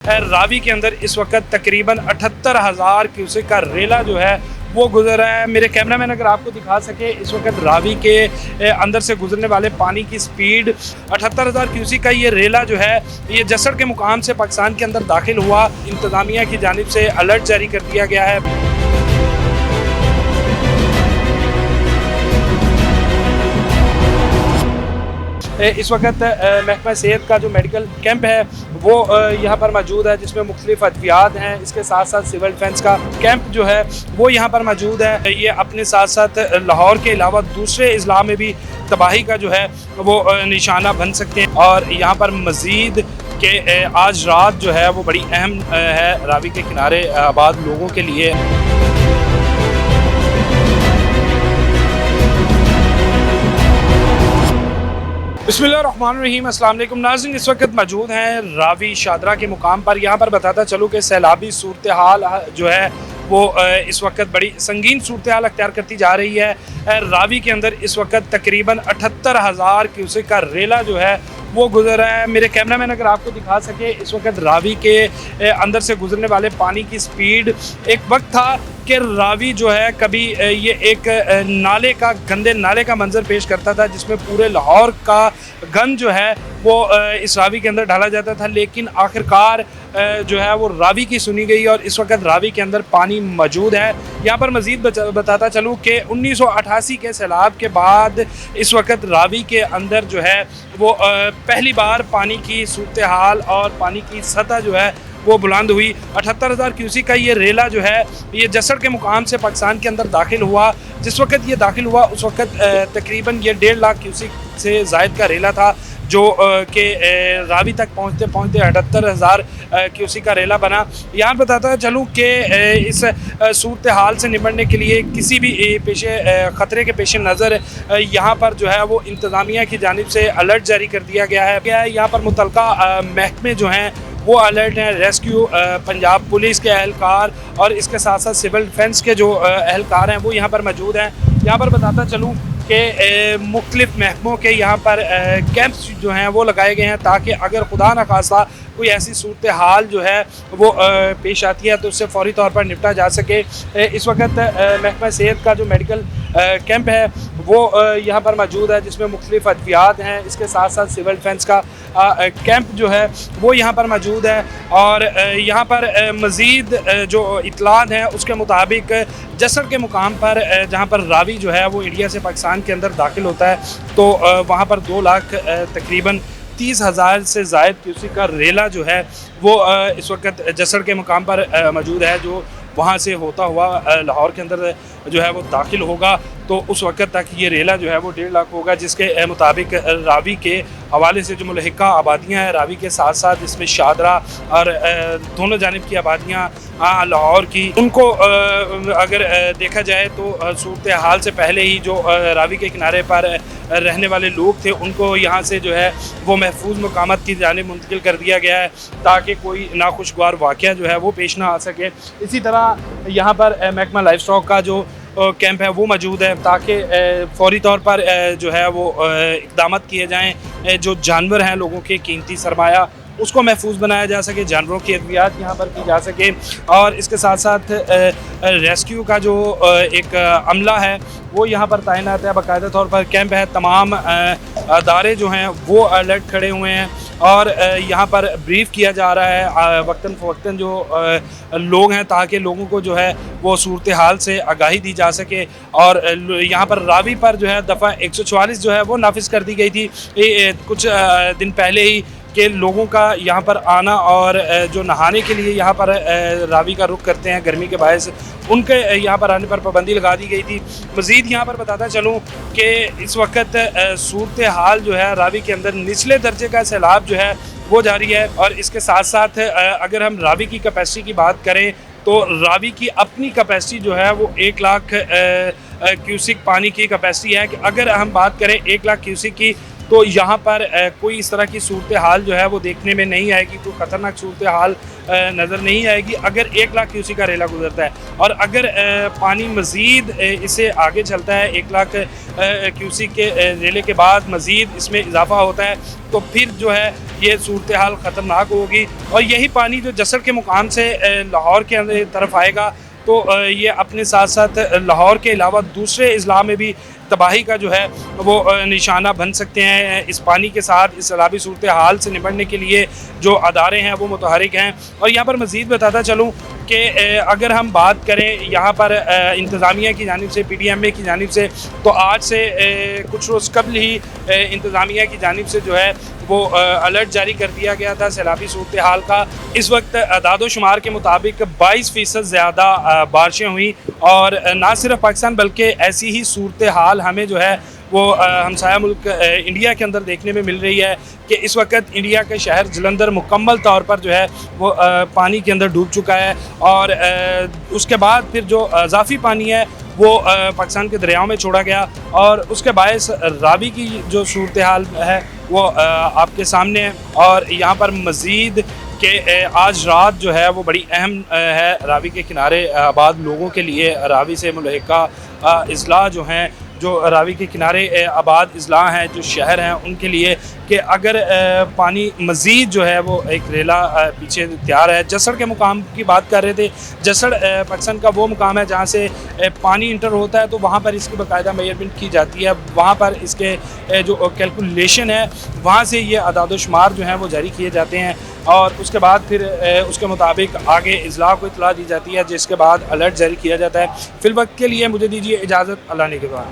रावी के अंदर इस वक्त तकरीबन 78,000 क्यूसेक का रेला जो है वो गुजर रहा है। मेरे कैमरामैन अगर आपको दिखा सके, इस वक्त रावी के अंदर से गुजरने वाले पानी की स्पीड 78,000 क्यूसेक का ये रेला जो है ये जसड़ के मुकाम से पाकिस्तान के अंदर दाखिल हुआ। इंतज़ामिया की जानिब से अलर्ट जारी कर दिया गया है। इस वक्त महकमा सेहत का जो मेडिकल कैंप है वो यहाँ पर मौजूद है, जिसमें मुख्तलिफ अद्वियात हैं। इसके साथ साथ सिविल डिफेंस का कैंप जो है वो यहाँ पर मौजूद है। ये अपने साथ साथ लाहौर के अलावा दूसरे अजला में भी तबाही का जो है वो निशाना बन सकते हैं। और यहाँ पर मज़ीद के आज रात जो है वो बड़ी अहम है रावी के किनारे आबाद लोगों के लिए। बिस्मिल्लाहिर्रहमानिर्रहीम, अस्सलाम वालेकुम नाज़रीन। इस वक्त मौजूद हैं रावी शादरा के मुकाम पर। यहाँ पर बताता चलूँ कि सैलाबी सूरत हाल जो है वो इस वक्त बड़ी संगीन सूरत हाल अख्तियार करती जा रही है। रावी के अंदर इस वक्त तकरीबन 78,000 क्यूसेक का रेला जो है वो गुजर रहा है। मेरे कैमरामैन अगर आपको दिखा सके, इस वक्त रावी के अंदर से गुजरने वाले पानी की स्पीड, एक वक्त था कि रावी जो है कभी ये एक नाले का, गंदे नाले का मंजर पेश करता था, जिसमें पूरे लाहौर का गंद जो है वो इस रावी के अंदर डाला जाता था। लेकिन आखिरकार जो है वो रावी की सुनी गई और इस वक्त रावी के अंदर पानी मौजूद है। यहाँ पर मज़ीद बताता चलूँ कि 1988 के सैलाब के बाद इस वक्त रावी के अंदर जो है वो पहली बार पानी की सूरत हाल और पानी की सतह जो है वो बुलंद हुई। 78,000 क्यूसेक का ये रेला जो है ये जसड़ के मुकाम से पाकिस्तान के अंदर दाखिल हुआ। जिस वक्त ये दाखिल हुआ उस वक्त तकरीबन ये 1.5 लाख क्यूसेक से ज़ायद का रेला था, जो कि रावी तक पहुँचते पहुँचते 78,000 क्यूसेक का रेला बना। यहाँ बताता चलूँ कि इस सूरत हाल से निपटने के लिए किसी भी ख़तरे के पेश नज़र यहाँ पर जो है वो इंतज़ामिया की जानिब से अलर्ट जारी कर दिया गया है। यहाँ पर मुतलका महकमे जो हैं वो अलर्ट हैं। रेस्क्यू पंजाब पुलिस के एहलकार और इसके साथ साथ सिविल डिफेंस के जो एहलकार हैं वो यहाँ पर मौजूद हैं। यहाँ पर बताता चलूँ कि मुख्तलिफ महकमों के यहाँ पर कैंप्स जो हैं वो लगाए गए हैं, ताकि अगर खुदा न खास्ता कोई ऐसी सूरत हाल जो है वो पेश आती है तो उससे फौरी तौर पर निपटा जा सके। इस वक्त महकमा सेहत का जो मेडिकल कैंप है वो यहाँ पर मौजूद है, जिसमें मुख्तलिफ अद्वियात हैं। इसके साथ साथ सिविल डिफेंस का कैंप जो है वो यहाँ पर मौजूद है। और यहाँ पर मज़ीद जो इतलात हैं उसके मुताबिक जसड़ के मुकाम पर जहाँ पर रावी जो है वो इंडिया से पाकिस्तान के अंदर दाखिल होता है, तो वहाँ पर 2 लाख तकरीबन 30,000 से ज़ायद क्यूसेक का रेला जो है वो इस वक्त जसड़ के मुकाम पर मौजूद है, जो वहाँ से होता हुआ लाहौर के अंदर जो है वो दाखिल होगा। तो उस वक्त तक ये रेला जो है वो 1.5 लाख होगा, जिसके मुताबिक रावी के हवाले से जो मुल्हिका आबादियाँ हैं रावी के साथ साथ इसमें शादरा और दोनों जानिब की आबादियाँ लाहौर की, उनको अगर देखा जाए तो सूरत हाल से पहले ही जो रावी के किनारे पर रहने वाले लोग थे उनको यहाँ से जो है वो महफूज मकामात की जानिब मुंतकिल कर दिया गया है, ताकि कोई नाखुशगवार वाक़या जो है वो पेश ना आ सके। इसी तरह यहाँ पर महकमा लाइफ स्टॉक का जो कैंप है वो मौजूद है, ताकि फौरी तौर पर जो है वो इक़दाम किए जाएँ, जो जानवर हैं लोगों के कीमती सरमाया उसको महफूज बनाया जा सके, जानवरों की अद्वियात यहाँ पर की जा सके। और इसके साथ साथ रेस्क्यू का जो एक अमला है वो यहाँ पर तैनात है, बाकायदा तौर पर कैंप है। तमाम अदारे जो हैं वो अलर्ट खड़े हुए हैं और यहाँ पर ब्रीफ़ किया जा रहा है वक्तन फ़वक्तन जो लोग हैं, ताकि लोगों को जो है वो सूरत हाल से आगाही दी जा सके। और यहाँ पर रावी पर जो है दफ़ा 144 जो है वो नाफिज़ कर दी गई थी कुछ दिन पहले ही, कि लोगों का यहाँ पर आना और जो नहाने के लिए यहाँ पर रावी का रुख करते हैं गर्मी के बायस, उनके यहाँ पर आने पर पाबंदी लगा दी गई थी। मज़ीद यहाँ पर बताता चलूँ कि इस वक्त सूरत हाल जो है रावी के अंदर निचले दर्जे का सैलाब जो है वो जारी है। और इसके साथ साथ अगर हम रावी की कैपेसिटी की बात करें तो रावी की अपनी कैपेसिटी जो है वो 1 लाख क्यूसेक पानी की कैपेसिटी है। कि अगर हम बात करें 1 लाख क्यूसेक की, तो यहाँ पर कोई इस तरह की सूरत हाल जो है वो देखने में नहीं आएगी, कोई ख़तरनाक सूरत हाल नज़र नहीं आएगी अगर 1 लाख क्यूसी का रेला गुजरता है। और अगर पानी मज़ीद इससे आगे चलता है, 1 लाख क्यूसी के रेले के बाद मज़ीद इसमें इजाफा होता है, तो फिर जो है ये सूरत हाल ख़तरनाक होगी। और यही पानी जो जसड़ के मुकाम से लाहौर के तरफ आएगा, तो ये अपने साथ साथ लाहौर के अलावा दूसरे अजला में भी तबाही का जो है वो निशाना बन सकते हैं। इस पानी के साथ इस सैलाबी सूरत हाल से निपटने के लिए जो अदारे हैं वो मुतहरिक हैं। और यहाँ पर मज़ीद बताता चलूँ कि अगर हम बात करें यहाँ पर इंतज़ामिया की जानिब से, PDMA की जानिब से, तो आज से कुछ रोज़ कबल ही इंतज़ामिया की जानिब से जो है वो अलर्ट जारी कर दिया गया था सैलाबी सूरत हाल का। इस वक्त अदाद शुमार के मुताबिक 22% ज़्यादा बारिशें हुई और ना सिर्फ पाकिस्तान बल्कि ऐसी ही सूरत हाल हमें जो है वो हमसाया मुल्क इंडिया के अंदर देखने में मिल रही है कि इस वक्त इंडिया के शहर जलंधर मुकम्मल तौर पर जो है वो पानी के अंदर डूब चुका है। और उसके बाद फिर जो इजाफी पानी है वो पाकिस्तान के दरियाओं में छोड़ा गया और उसके बायस रावी की जो सूरत हाल है वो आपके सामने है। और यहाँ पर मज़ीद कि आज रात जो है वो बड़ी अहम है रावी के किनारे आबाद लोगों के लिए। रावी से मुल्हिका अजला जो हैं, जो रावी के किनारे आबाद अजला हैं, जो शहर हैं, उनके लिए कि अगर पानी मज़ीद जो है वो एक रेला पीछे तैयार है। जसड़ के मुकाम की बात कर रहे थे। जसड़ पाकिस्तान का वो मुकाम है जहाँ से पानी इंटर होता है, तो वहाँ पर इसकी बाकायदा मेजरमेंट की जाती है। वहाँ पर इसके जो कैलकुलेशन है वहाँ से ये अदाद शुमार जो हैं वो जारी किए जाते हैं और उसके बाद फिर उसके मुताबिक आगे अजला को इतला दी जाती है, जिसके बाद अलर्ट जारी किया जाता है। फिल वक्त के लिए मुझे दीजिए इजाज़त। अल्लाह ने के बाद।